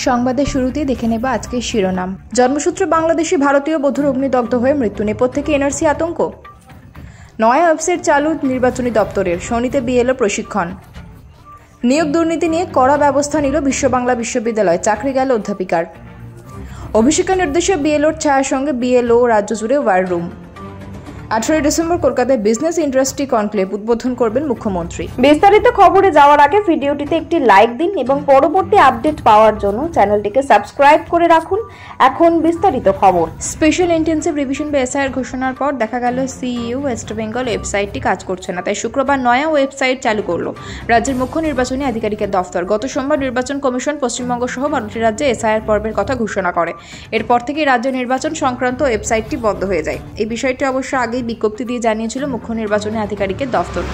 সংবাদের শুরুতেই দেখে নেব আজকের শিরোনাম। জন্মসূত্রে বাংলাদেশি ভারতীয় বধূর অগ্নিদগ্ধ হয়ে মৃত্যু, নেপথ্যে এনআরসি আতঙ্ক। নয়া ওয়েবসাইট চালু নির্বাচনী দপ্তরের, শনিতে বিএলও প্রশিক্ষণ। নিয়োগ দুর্নীতি নিয়ে কড়া ব্যবস্থা নিল বিশ্ব বাংলা বিশ্ববিদ্যালয়, চাকরি গেল অধ্যাপিকার। অভিষেকের নির্দেশে বিএলওর ছায়ার সঙ্গে বিএলও রাজ্য জুড়ে ওয়ার রুম। 18 ডিসেম্বর কলকাতায় বিজনেস ইন্ডাস্ট্রি কনক্লেভ উদ্বোধন করবেন মুখ্যমন্ত্রী। বিস্তারিত খবরে যাওয়ার আগে ভিডিওটিতে একটি লাইক দিন এবং পরবর্তী আপডেট পাওয়ার জন্য চ্যানেলটিকে সাবস্ক্রাইব করে রাখুন। এখন বিস্তারিত খবর। স্পেশাল ইন্টেন্সিভ রিভিশন বা এসআইআর ঘোষণার পর দেখা গেল সিইউ ওয়েস্ট বেঙ্গল ওয়েবসাইটটি কাজ করছে না, তাই শুক্রবার নয়া ওয়েবসাইট চালু করল রাজ্যের মুখ্য নির্বাচনী আধিকারিকের দফতর। গত সোমবার নির্বাচন কমিশন পশ্চিমবঙ্গ সহ 12টি রাজ্যে এসআইআর পর্বের কথা ঘোষণা করে। এরপর থেকে রাজ্য নির্বাচন সংক্রান্ত ওয়েবসাইটটি বন্ধ হয়ে যায়। এই বিষয়টি অবশ্য আগেই বিজ্ঞপ্তি দিয়ে জানিয়েছিল মুখ্য নির্বাচনী আধিকারিকের দফতর।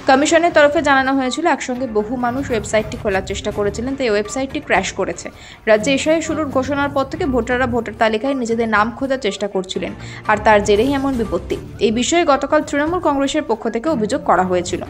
কমিশনের তরফে জানানো হয়েছিল একসঙ্গে বহু মানুষ ওয়েবসাইটটি খোলার চেষ্টা করেছিলেন, তাই ওয়েবসাইটটি ক্র্যাশ করেছে। রাজ্যে এসআইআর শুরুর ঘোষণার পর থেকে ভোটাররা ভোটার তালিকায় নিজেদের নাম খোঁজার চেষ্টা করছিলেন, আর তার জেরেই এমন বিপত্তি। এই বিষয়ে গতকাল তৃণমূল কংগ্রেসের পক্ষ থেকে অভিযোগ করা হয়েছিল।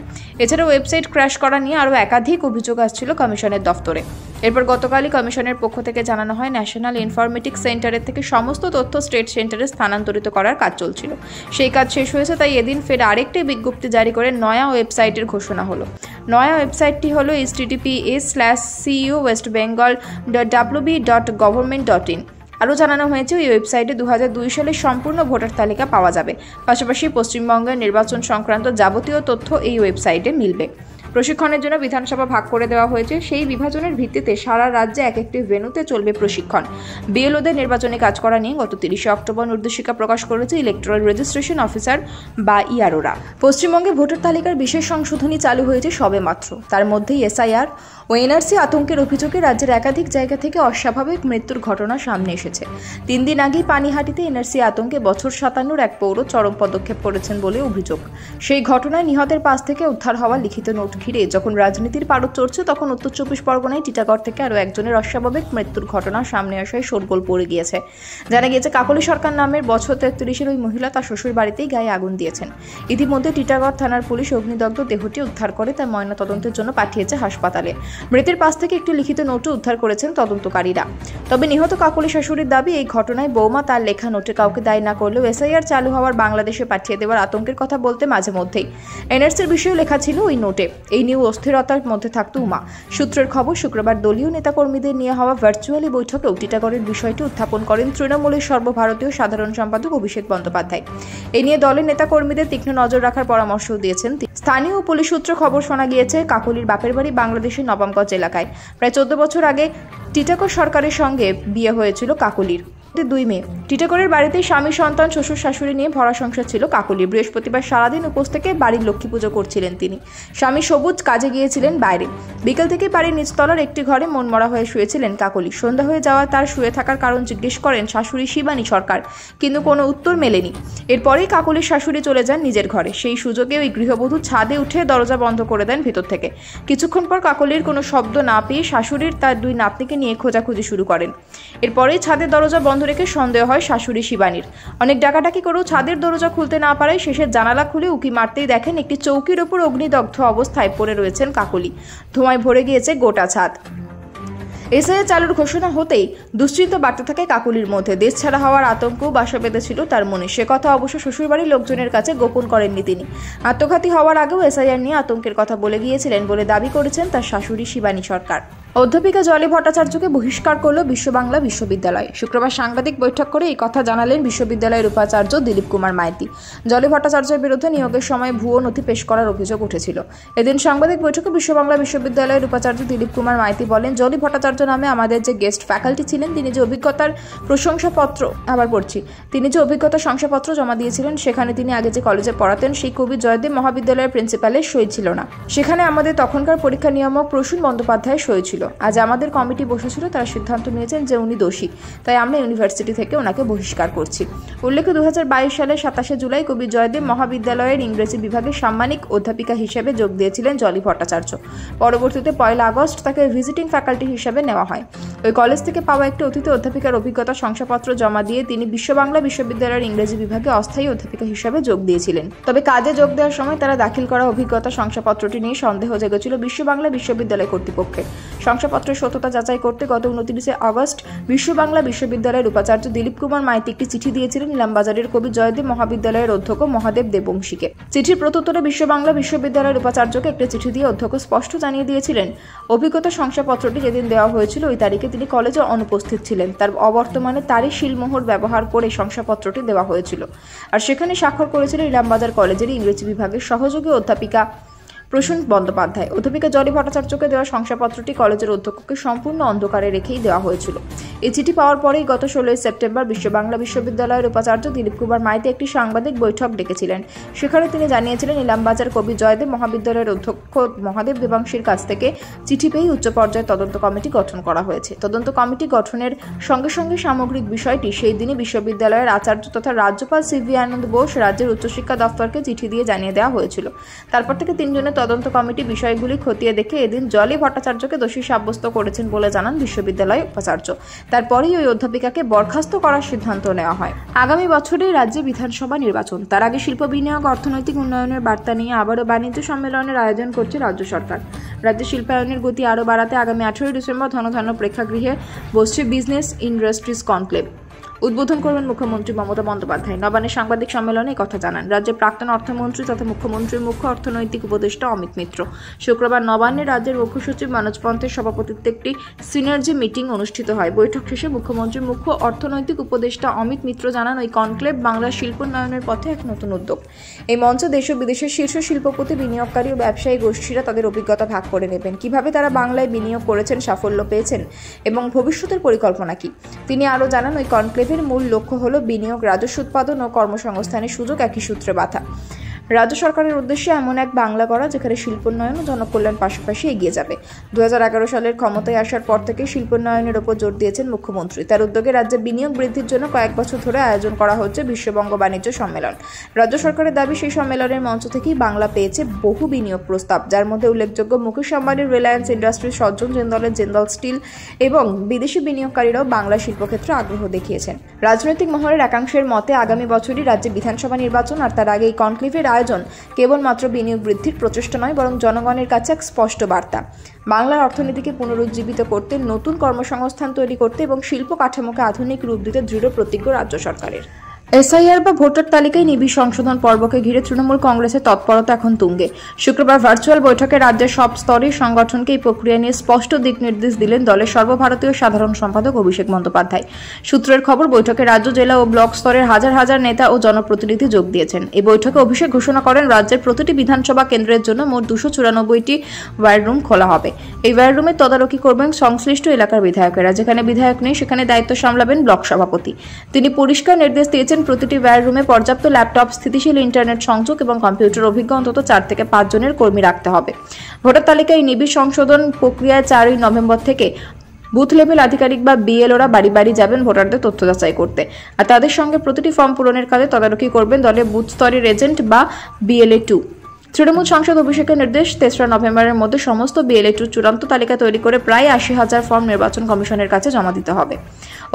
এছাড়া ওয়েবসাইট ক্র্যাশ করা নিয়ে আরও একাধিক অভিযোগ আসছিল কমিশনের দফতরে। এরপর গতকালই কমিশনের পক্ষ থেকে জানানো হয় ন্যাশনাল ইনফরমেটিক্স সেন্টারের থেকে সমস্ত তথ্য স্টেট সেন্টারে স্থানান্তরিত করার কাজ চলছিল। সেই কাজ শেষ হয়েছে, তাই এদিন ফের আরেকটি বিজ্ঞপ্তি জারি করে নয়া ওয়েবসাইটের ঘোষণা হলো। নয়া ওয়েবসাইটটি হলো https://ceu-westbengal.wb.government.in। আরও জানানো হয়েছে এই ওয়েবসাইটে 2002 সালের সম্পূর্ণ ভোটার তালিকা পাওয়া যাবে। পাশাপাশি পশ্চিমবঙ্গের নির্বাচন সংক্রান্ত যাবতীয় তথ্য এই ওয়েবসাইটে মিলবে। প্রশিক্ষণের জন্য বিধানসভা ভাগ করে দেওয়া হয়েছে। সেই বিভাজনের ভিত্তিতে সারা রাজ্যে এক একটি ভেন্যুতে চলবে প্রশিক্ষণ। বিএলওদের নির্বাচনে কাজ করা নিয়ে গত 30 অক্টোবর নির্দেশিকা প্রকাশ করেছে ইলেকট্রাল রেজিস্ট্রেশন অফিসার বা ইআরওরা। পশ্চিমবঙ্গে ভোটার তালিকার বিশেষ সংশোধনী চালু হয়েছে সবেমাত্র। তার মধ্যেই এসআইআর ও এনআরসি আতঙ্কের অভিযোগে রাজ্যের একাধিক জায়গা থেকে অস্বাভাবিক মৃত্যুর ঘটনা সামনে এসেছে। 3 দিন আগেই পানিহাটিতে এনআরসি আতঙ্কে বছর 57 এক পৌর চরম পদক্ষেপ করেছেন বলে অভিযোগ। সেই ঘটনায় নিহতের পাশ থেকে উদ্ধার হওয়া লিখিত নোট ঘিরে যখন রাজনীতির পারদ চড়ছে, তখন উত্তর 24 পরগনায় টিটাগড় থেকে আরও একজনের অস্বাভাবিক মৃত্যুর ঘটনা সামনে আসায় শোরগোল পড়ে গিয়েছে। জানা গিয়েছে কাকলি সরকার নামের বছর 33-এর ওই মহিলা তার শ্বশুর বাড়িতেই গায়ে আগুন দিয়েছেন। ইতিমধ্যে টিটাগড় থানার পুলিশ অগ্নিদগ্ধ দেহটি উদ্ধার করে তার ময়নাতদন্তের জন্য পাঠিয়েছে হাসপাতালে। মৃতের পাশ থেকে একটি লিখিত নোটও উদ্ধার করেছেন তদন্তকারীরা। তবে নিহত কাকলি শাশুড়ির দাবি, এই ঘটনায় বৌমা তার লেখা নোটে কাউকে দায়ী না করলেও এসআইআর চালু হওয়ার বাংলাদেশে পাঠিয়ে দেওয়ার আতঙ্কের কথা বলতে মাঝে মধ্যেই। এনআরসির বিষয়ে লেখা ছিল ওই নোটে। এই নিয়ে অস্থিরতার মধ্যে থাকতো উমা। সূত্রের খবর, শুক্রবার দলীয় নেতাকর্মীদের নিয়ে হওয়া ভার্চুয়ালি বৈঠকেও টিটাগড়ের বিষয়টি উত্থাপন করেন তৃণমূলের সর্বভারতীয় সাধারণ সম্পাদক অভিষেক বন্দ্যোপাধ্যায়। এই নিয়ে দলের নেতাকর্মীদের তীক্ষ্ণ নজর রাখার পরামর্শ দিয়েছেন। স্থানীয় পুলিশ সূত্রে খবর শোনা গিয়েছে কাকলির বাপের বাড়ি বাংলাদেশের নবমগঞ্জ এলাকায়। প্রায় 14 বছর আগে টিটাগড় সরকারের সঙ্গে বিয়ে হয়েছিল কাকলির। 2 মে টিটাগড়ের বাড়িতে স্বামী, সন্তান, শ্বশুর শাশুড়ি নিয়ে ভরা সংসার ছিল কাকলির। বৃহস্পতিবার সারাদিন উপোস থেকে বাড়ির লক্ষ্মী পুজো করছিলেন তিনি। স্বামী সবুজ কাজে গিয়েছিলেন বাইরে। বিকেল থেকে বাড়ির নিচতলার একটি ঘরে মনমরা হয়ে শুয়েছিলেন কাকলি। সন্ধ্যা হয়ে যাওয়া তার শুয়ে থাকার কারণ জিজ্ঞেস করেন শাশুড়ি শিবানী সরকার, কিন্তু কোনো উত্তর মেলেনি। এরপরেই কাকলির শাশুড়ি চলে যান নিজের ঘরে। সেই সুযোগে ওই গৃহবধূ ছাদে উঠে দরজা বন্ধ করে দেন ভেতর থেকে। কিছুক্ষণ পর কাকলির কোনো শব্দ না পেয়ে শাশুড়ির তার 2 নাতনিকে নিয়ে খোঁজাখুঁজি শুরু করেন। এরপরেই ছাদের দরজা বন্ধ রেখে সন্দেহ হয় শাশুড়ি শিবানীর। অনেক ডাকাডাকি করেও ছাদের দরজা খুলতে না পারায় শেষে জানালা খুলে উকি মারতেই দেখেন একটি চৌকির ওপর অগ্নিদগ্ধ অবস্থায় পড়ে রয়েছেন কাকলি। ধোঁয়ায় ভরে গিয়েছে গোটা ছাদ। এসআইআর চালুর ঘোষণা হতেই দুশ্চিন্তা বাড়তে থাকে কাকলির মধ্যে। দেশ ছাড়া হওয়ার আতঙ্কও বাসা বেঁধেছিল তার মনে। সে কথা অবশ্য শ্বশুরবাড়ির লোকজনের কাছে গোপন করেননি তিনি। আত্মঘাতী হওয়ার আগেও এসআইআর নিয়ে আতঙ্কের কথা বলে গিয়েছিলেন বলে দাবি করেছেন তার শাশুড়ি শিবানী সরকার। অধ্যাপিকা জলি ভট্টাচার্যকে বহিষ্কার করল বিশ্ব বাংলা বিশ্ববিদ্যালয়। শুক্রবার সাংবাদিক বৈঠক করে এই কথা জানালেন বিশ্ববিদ্যালয়ের উপাচার্য দিলীপ কুমার মাইতি। জলি ভট্টাচার্যের বিরুদ্ধে নিয়োগের সময় ভুয়ো নথি পেশ করার অভিযোগ উঠেছিল। এদিন সাংবাদিক বৈঠকে বিশ্ব বাংলা বিশ্ববিদ্যালয়ের উপাচার্য দিলীপ কুমার মাইতি বলেন, জলি ভট্টাচার্য নামে আমাদের যে গেস্ট ফ্যাকাল্টি ছিলেন, তিনি যে অভিজ্ঞতার শংসাপত্র জমা দিয়েছিলেন, সেখানে তিনি আগে যে কলেজে পড়াতেন সেই কবি জয়দেব মহাবিদ্যালয়ের প্রিন্সিপালের সই ছিল না। সেখানে আমাদের তখনকার পরীক্ষা নিয়ামক প্রসূন বন্দ্যোপাধ্যায়ের সই ছিল। আজ আমাদের কমিটি বসেছিল, তারা সিদ্ধান্ত নিয়েছেন যে উনি দোষী, তাই আমরা ইউনিভার্সিটি থেকে ওনাকে বহিষ্কার করছি। উল্লেখ্য 2022 সালের 27 জুলাই কবি জয়দেব মহাবিদ্যালয়ের ইংরেজি বিভাগে সাম্মানিক অধ্যাপিকা হিসেবে যোগ দিয়েছিলেন জলি ভট্টাচার্য। পরবর্তীতে 1 আগস্ট তাকে ভিজিটিং ফ্যাকাল্টি হিসেবে নেওয়া হয়। ওই কলেজ থেকে পাওয়া একটি অতিথি অধ্যাপিকার অভিজ্ঞতা শংসাপত্র জমা দিয়ে তিনি বিশ্ব বাংলা বিশ্ববিদ্যালয়ের ইংরেজি বিভাগে অস্থায়ী অধ্যাপিকা হিসেবে যোগ দিয়েছিলেন। তবে কাজে যোগ দেওয়ার সময় তারা দাখিল করা অভিজ্ঞতা শংসাপত্রটি নিয়ে সন্দেহ জেগেছিল বিশ্ব বাংলা বিশ্ববিদ্যালয় কর্তৃপক্ষের। শংসাপত্রের সত্যতা যাচাই করতে গত 29 আগস্ট বিশ্ব বাংলা বিশ্ববিদ্যালয়ের উপাচার্য দিলীপ কুমার মাইতি একটি চিঠি দিয়েছিলেন ইলামবাজারের কবি জয়দেব মহাবিদ্যালয়ের অধ্যক্ষ মহাদেব দেববংশীকে। চিঠির প্রত্যুত্তরে বিশ্ব বাংলা বিশ্ববিদ্যালয়ের উপাচার্যকে একটি চিঠি দিয়ে অধ্যক্ষ স্পষ্ট জানিয়ে দিয়েছিলেন অভিজ্ঞতা শংসাপত্রটি যেদিন দেওয়া হয়েছিল ওই তারিখে তিনি কলেজে অনুপস্থিত ছিলেন। তার অবর্তমানে তারই শিলমোহর ব্যবহার করে শংসাপত্রটি দেওয়া হয়েছিল, আর সেখানে স্বাক্ষর করেছিলেন ইলামবাজার কলেজের ইংরেজি বিভাগের সহযোগী অধ্যাপিকা প্রসূন বন্দ্যোপাধ্যায়। অধ্যাপিকা জলি ভট্টাচার্যকে দেওয়া শংসাপত্রটি কলেজের অধ্যক্ষকে সম্পূর্ণ অন্ধকারে রেখেই দেওয়া হয়েছিল। এই চিঠি পাওয়ার পরেই গত 16 সেপ্টেম্বর বিশ্ব বাংলা বিশ্ববিদ্যালয়ের উপাচার্য দিলীপ কুমার মাইতি একটি সাংবাদিক বৈঠক ডেকেছিলেন। সেখানে তিনি জানিয়েছিলেন ইলামবাজার কবি জয়দেব মহাবিদ্যালয়ের অধ্যক্ষ মহাদেব দেববংশীর কাছ থেকে চিঠি পেয়ে উচ্চ পর্যায়ে তদন্ত কমিটি গঠন করা হয়েছে। তদন্ত কমিটি গঠনের সঙ্গে সঙ্গে সামগ্রিক বিষয়টি সেই দিনই বিশ্ববিদ্যালয়ের আচার্য তথা রাজ্যপাল সিভি আনন্দ বোস রাজ্যের উচ্চশিক্ষা দপ্তরকে চিঠি দিয়ে জানিয়ে দেওয়া হয়েছিল। তারপর থেকে 3 জনের তদন্ত কমিটি বিষয়গুলি খতিয়ে দেখে এদিন জলি ভট্টাচার্যকে দোষী সাব্যস্ত করেছেন বলে জানান বিশ্ববিদ্যালয় উপাচার্য। তারপরেই ওই অধ্যাপিকাকে বরখাস্ত করার সিদ্ধান্ত নেওয়া হয়। আগামী বছরেই রাজ্যে বিধানসভা নির্বাচন, তার আগে শিল্প বিনিয়োগ অর্থনৈতিক উন্নয়নের বার্তা নিয়ে আবারও বাণিজ্য সম্মেলনের আয়োজন করছে রাজ্য সরকার। রাজ্যে শিল্পায়নের গতি আরও বাড়াতে আগামী 18 ডিসেম্বর ধনধান্য প্রেক্ষাগৃহে বসছে বিজনেস ইন্ডাস্ট্রিজ কনক্লেভ। উদ্বোধন করবেন মুখ্যমন্ত্রী মমতা বন্দ্যোপাধ্যায়। নবান্নে সাংবাদিক সম্মেলনে কথা জানান রাজ্যের প্রাক্তন অর্থমন্ত্রী তথা মুখ্যমন্ত্রীর মুখ্য অর্থনৈতিক উপদেষ্টা অমিত মিত্র। শুক্রবার নবান্নে রাজ্যের মুখ্য সচিব মনোজ পন্থের সভাপতিত্বে একটি সিনার্জি মিটিং অনুষ্ঠিত হয়। বৈঠক শেষে মুখ্যমন্ত্রীর মুখ্য অর্থনৈতিক উপদেষ্টা অমিত মিত্র জানান ওই কনক্লেভ বাংলার শিল্পোন্নয়নের পথে এক নতুন উদ্যোগ। এই মঞ্চে দেশ ও বিদেশের শীর্ষ শিল্পপতি, বিনিয়োগকারী ও ব্যবসায়ী গোষ্ঠীরা তাদের অভিজ্ঞতা ভাগ করে নেবেন, কিভাবে তারা বাংলায় বিনিয়োগ করেছেন, সাফল্য পেয়েছেন এবং ভবিষ্যতের পরিকল্পনা কি। তিনি আরও জানান ওই কনক্লেভের মূল লক্ষ্য হল বিনিয়োগ, রাজস্ব উৎপাদন ও কর্মসংস্থানের সুযোগ একই সূত্রে বাঁধা। রাজ্য সরকারের উদ্দেশ্যে এমন এক বাংলা করা যেখানে শিল্পোন্নয়ন ও জনকল্যাণ পাশাপাশি এগিয়ে যাবে। 2011 সালের ক্ষমতায় আসার পর থেকে শিল্পোন্নয়নের ওপর জোর দিয়েছেন মুখ্যমন্ত্রী। তার উদ্যোগে রাজ্যে বিনিয়োগ বৃদ্ধির জন্য কয়েক বছর ধরে আয়োজন করা হচ্ছে বিশ্ববঙ্গ বাণিজ্য সম্মেলন। রাজ্য সরকারের দাবি সেই সম্মেলনের মঞ্চ থেকেই বাংলা পেয়েছে বহু বিনিয়োগ প্রস্তাব, যার মধ্যে উল্লেখযোগ্য মুকেশ আম্বানির রিলায়েন্স ইন্ডাস্ট্রিজ, সজ্জন জিন্দালের জিন্দাল স্টিল এবং বিদেশি বিনিয়োগকারীরাও বাংলা শিল্পক্ষেত্রে আগ্রহ দেখিয়েছেন। রাজনৈতিক মহলের একাংশের মতে আগামী বছরই রাজ্যে বিধানসভা নির্বাচন, আর তার আগে এই কনক্লেভের আয়োজন কেবলমাত্র বিনিয়োগ বৃদ্ধির প্রচেষ্টা নয়, বরং জনগণের কাছে এক স্পষ্ট বার্তা। বাংলার অর্থনীতিকে পুনরুজ্জীবিত করতে, নতুন কর্মসংস্থান তৈরি করতে এবং শিল্প কাঠামোকে আধুনিক রূপ দিতে দৃঢ় প্রতিজ্ঞ রাজ্য সরকারের। এসআইআর বা ভোটার তালিকায় নিবিড় সংশোধন পর্বকে ঘিরে তৃণমূল কংগ্রেসের তৎপরতা এখন তুঙ্গে। শুক্রবার ভার্চুয়াল বৈঠকে রাজ্যের সব স্তরের সংগঠনকে এই প্রক্রিয়া নিয়ে স্পষ্ট দিক নির্দেশ দিলেন দলের সর্বভারতীয় সাধারণ সম্পাদক অভিষেক বন্দ্যোপাধ্যায়। সূত্রের খবর, বৈঠকে রাজ্য, জেলা ও ব্লক স্তরের হাজার হাজার নেতা ও জনপ্রতিনিধি যোগ দিয়েছেন। এই বৈঠকে অভিষেক ঘোষণা করেন রাজ্যের প্রতিটি বিধানসভা কেন্দ্রের জন্য মোট 294টি ওয়্যার রুম খোলা হবে। এই ওয়্যার রুমের তদারকি করবেন সংশ্লিষ্ট এলাকার বিধায়কেরা। যেখানে বিধায়ক নেই সেখানে দায়িত্ব সামলাবেন ব্লক সভাপতি। তিনি পরিষ্কার নির্দেশ দিয়েছেন প্রতিটি ওয়্যার রুমে পর্যাপ্ত ল্যাপটপ, স্থিতিশীল ইন্টারনেট সংযোগ এবং কম্পিউটার অভিজ্ঞ অন্তত 4 থেকে 5 জনের কর্মী রাখতে হবে। ভোটার তালিকায় নিবিড় সংশোধন প্রক্রিয়ায় 4 নভেম্বর থেকে বুথ লেভেল আধিকারিক বা বিএলওরা বাড়ি বাড়ি যাবেন ভোটারদের তথ্য যাচাই করতে, আর তাদের সঙ্গে প্রতিটি ফর্ম পূরণের কাজে তদারকি করবেন দলের বুথ স্তরের এজেন্ট বা BLA2। তৃণমূল সাংসদ অভিষেকের নির্দেশ, 3রা নভেম্বরের মধ্যে সমস্ত BLA2 চূড়ান্ত তালিকা তৈরি করে প্রায় 80,000 ফর্ম নির্বাচন কমিশনের কাছে জমা দিতে হবে।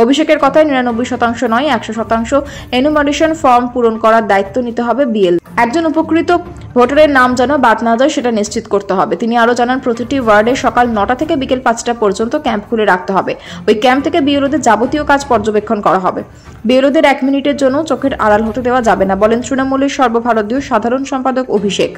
অভিষেকের কথায় 99% নয় 100% এনুমারেশন ফর্ম পূরণ করার দায়িত্ব নিতে হবে BL। একজন উপকৃত ভোটারের নাম যেন বাদ না যায় সেটা নিশ্চিত করতে হবে। তিনি আরও জানান প্রতিটি ওয়ার্ডে সকাল 9টা থেকে বিকেল 5টা পর্যন্ত ক্যাম্প খুলে রাখতে হবে। ওই ক্যাম্প থেকে বিএলওদের যাবতীয় কাজ পর্যবেক্ষণ করা হবে। বিএলওদের 1 মিনিটের জন্য চোখের আড়াল হতে দেওয়া যাবে না, বলেন তৃণমূলের সর্বভারতীয় সাধারণ সম্পাদক অভিষেক।